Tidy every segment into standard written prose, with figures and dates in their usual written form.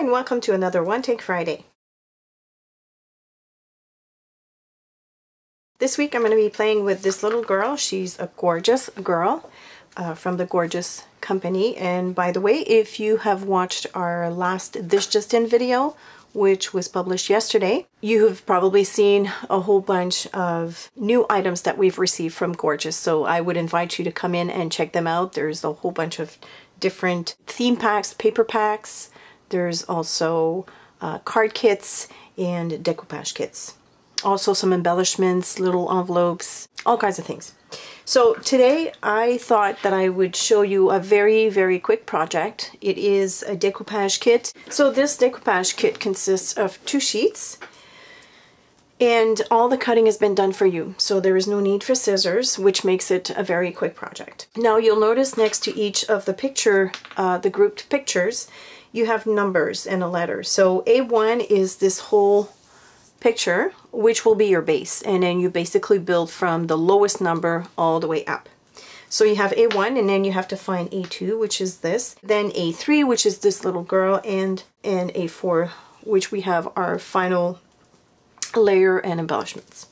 Hi, and welcome to another One Take Friday. This week I'm going to be playing with this little girl. She's a gorgeous girl from the Gorjuss company. And by the way, if you have watched our last This Just In video, which was published yesterday, you have probably seen a whole bunch of new items that we've received from Gorjuss. So I would invite you to come in and check them out. There's a whole bunch of different theme packs, paper packs. There's also card kits and decoupage kits. Also some embellishments, little envelopes, all kinds of things. So today I thought that I would show you a very quick project. It is a decoupage kit. So this decoupage kit consists of 2 sheets and all the cutting has been done for you. So there is no need for scissors, which makes it a very quick project. Now you'll notice next to each of the picture, the grouped pictures, you have numbers and a letter. So A1 is this whole picture, which will be your base, and then you basically build from the lowest number all the way up. So you have A1, and then you have to find A2, which is this, then A3, which is this little girl, and A4, which we have our final layer and embellishments.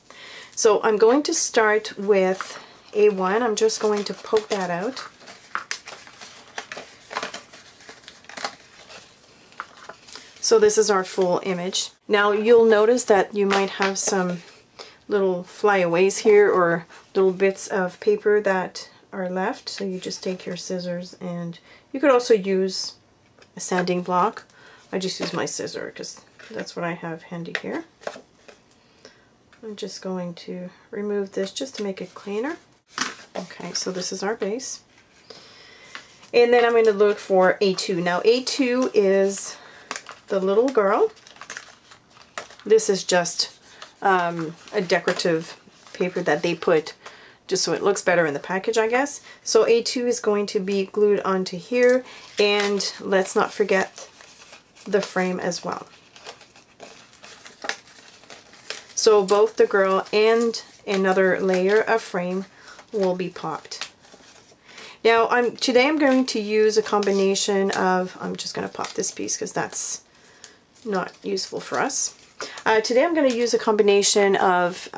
So I'm going to start with A1. I'm just going to poke that out. So this is our full image. Now you'll notice that you might have some little flyaways here or little bits of paper that are left. So you just take your scissors, and you could also use a sanding block. I just use my scissor because that's what I have handy here. I'm just going to remove this just to make it cleaner. Okay, so this is our base. And then I'm going to look for A2. Now A2 is the little girl. This is just a decorative paper that they put just so it looks better in the package, I guess. So A2 is going to be glued onto here, and let's not forget the frame as well. So both the girl and another layer of frame will be popped. Now today I'm going to use a combination of, I'm just going to pop this piece because that's not useful for us. Today I'm going to use a combination of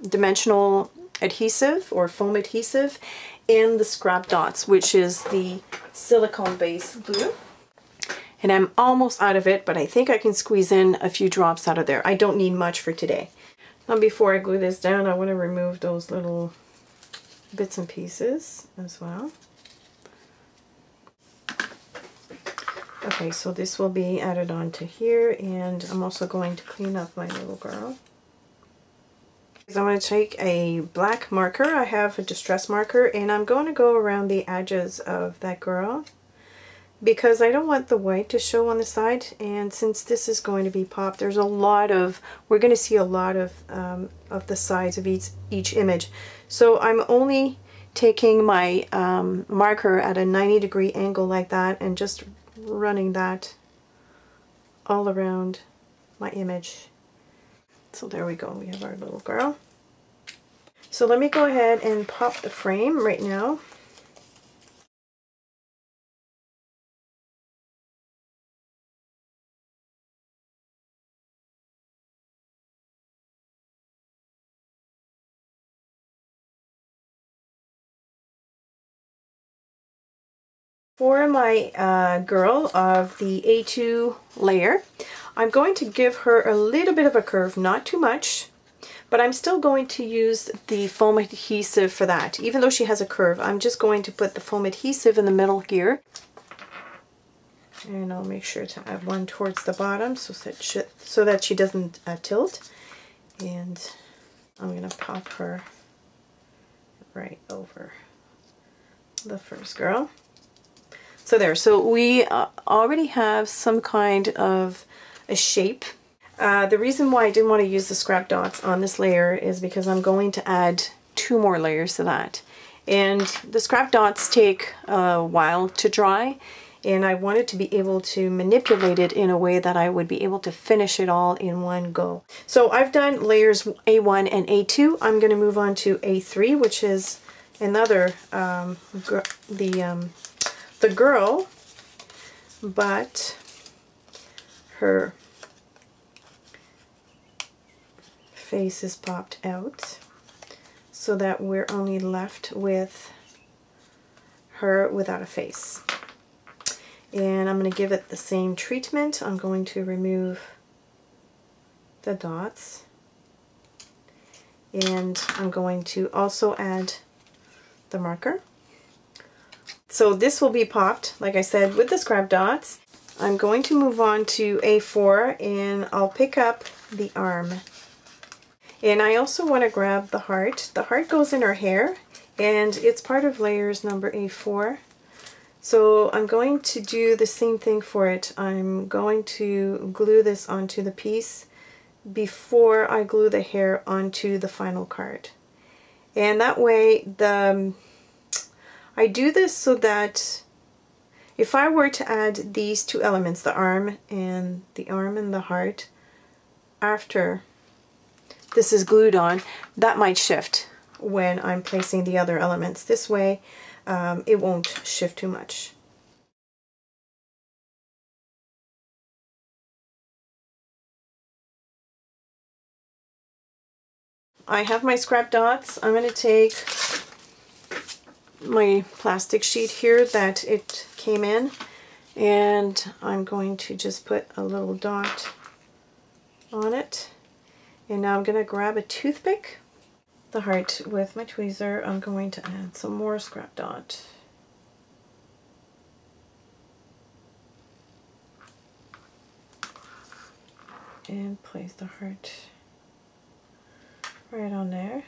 dimensional adhesive or foam adhesive and the scrap dots, which is the silicone base glue. And I'm almost out of it, but I think I can squeeze in a few drops out of there. I don't need much for today. Now before I glue this down, I want to remove those little bits and pieces as well. Okay, so this will be added onto here, and I'm also going to clean up my little girl. So I'm going to take a black marker. I have a distress marker, and I'm going to go around the edges of that girl because I don't want the white to show on the side. And since this is going to be popped, there's a lot of, we're going to see a lot of the sides of each image. So I'm only taking my marker at a 90-degree angle like that and just running that all around my image. So there we go, we have our little girl. So let me go ahead and pop the frame right now. For my girl of the A2 layer, I'm going to give her a little bit of a curve, not too much, but I'm still going to use the foam adhesive for that. Even though she has a curve, I'm just going to put the foam adhesive in the middle here. And I'll make sure to add one towards the bottom so that she doesn't tilt. And I'm going to pop her right over the first girl. So there, so we already have some kind of a shape. The reason why I didn't want to use the scrap dots on this layer is because I'm going to add 2 more layers to that. And the scrap dots take a while to dry, and I wanted to be able to manipulate it in a way that I would be able to finish it all in one go. So I've done layers A1 and A2. I'm going to move on to A3, which is another, the girl, but her face is popped out, so that we're only left with her without a face. And I'm going to give it the same treatment. I'm going to remove the dots, and I'm going to also add the marker. So this will be popped, like I said, with the scrap dots. I'm going to move on to A4, and I'll pick up the arm. And I also want to grab the heart. The heart goes in her hair, and it's part of layers number A4. So I'm going to do the same thing for it. I'm going to glue this onto the piece before I glue the hair onto the final card. And that way, I do this so that if I were to add these two elements, the arm and the heart, after this is glued on, that might shift when I'm placing the other elements. This way, it won't shift too much. I have my scrap dots. I'm going to take my plastic sheet here that it came in, and I'm going to just put a little dot on it. And now I'm going to grab a toothpick, the heart with my tweezer. I'm going to add some more scrap dot. And place the heart right on there.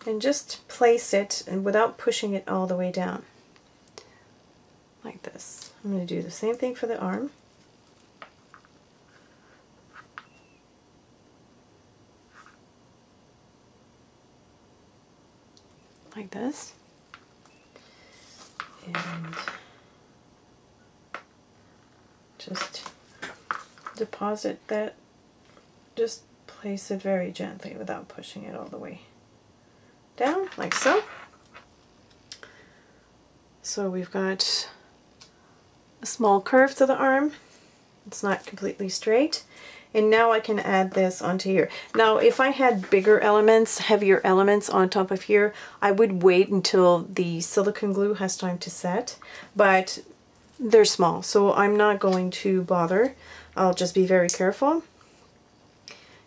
And just place it, and without pushing it all the way down. Like this. I'm going to do the same thing for the arm. Like this. And just deposit that, just place it very gently without pushing it all the way down, like so. So we've got a small curve to the arm. It's not completely straight. And now I can add this onto here. Now, if I had bigger elements, heavier elements on top of here, I would wait until the silicone glue has time to set, but they're small, so I'm not going to bother. I'll just be very careful.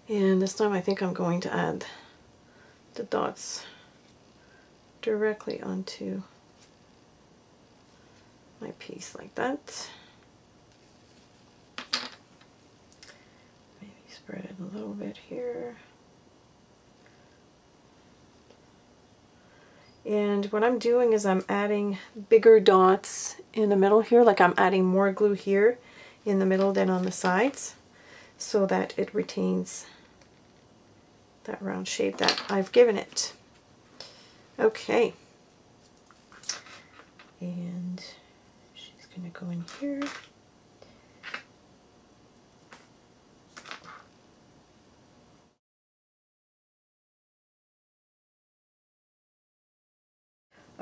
And this time I think I'm going to add the dots directly onto my piece like that. Maybe spread it a little bit here. And what I'm doing is I'm adding bigger dots in the middle here, like I'm adding more glue here in the middle than on the sides, so that it retains that round shape that I've given it. Okay. And she's going to go in here.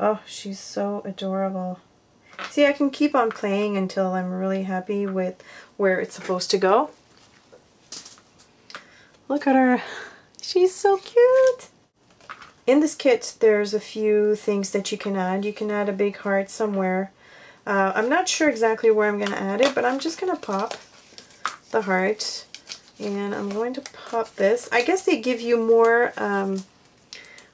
Oh, she's so adorable. See, I can keep on playing until I'm really happy with where it's supposed to go. Look at her. She's so cute. In this kit, there's a few things that you can add. You can add a big heart somewhere. I'm not sure exactly where I'm going to add it, but I'm just going to pop the heart. And I'm going to pop this. I guess they give you more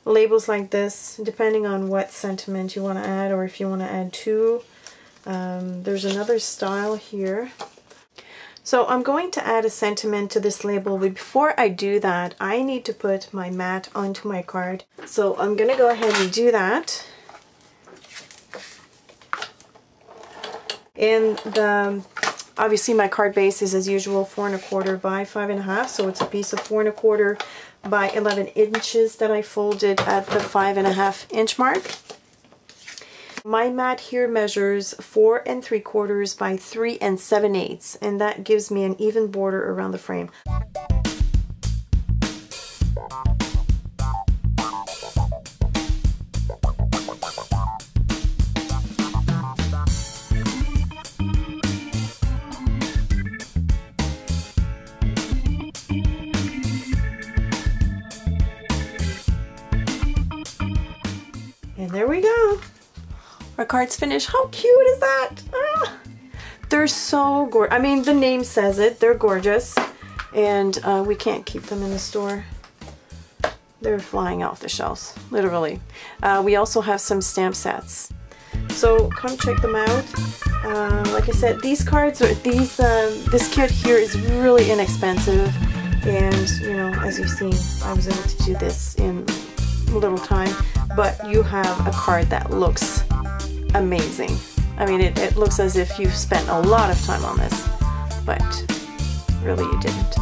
labels like this, depending on what sentiment you want to add, or if you want to add two. There's another style here. So I'm going to add a sentiment to this label, but before I do that, I need to put my mat onto my card. So I'm going to go ahead and do that. And obviously my card base is, as usual, 4 1/4 by 5 1/2, so it's a piece of 4 1/4 by 11 inches that I folded at the 5 1/2 inch mark. My mat here measures 4 3/4 by 3 7/8, and that gives me an even border around the frame. there we go. Our card's finished. How cute is that? Ah, they're so gorgeous. I mean, the name says it. They're gorgeous. And we can't keep them in the store. They're flying off the shelves, literally. We also have some stamp sets. So come check them out. Like I said, these cards are this kit here is really inexpensive, and you know, as you've seen, I was able to do this in a little time. But you have a card that looks amazing. I mean, it looks as if you've spent a lot of time on this, but really you didn't.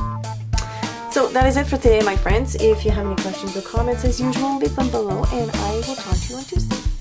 So that is it for today, my friends. If you have any questions or comments, as usual, leave them below, and I will talk to you on Tuesday.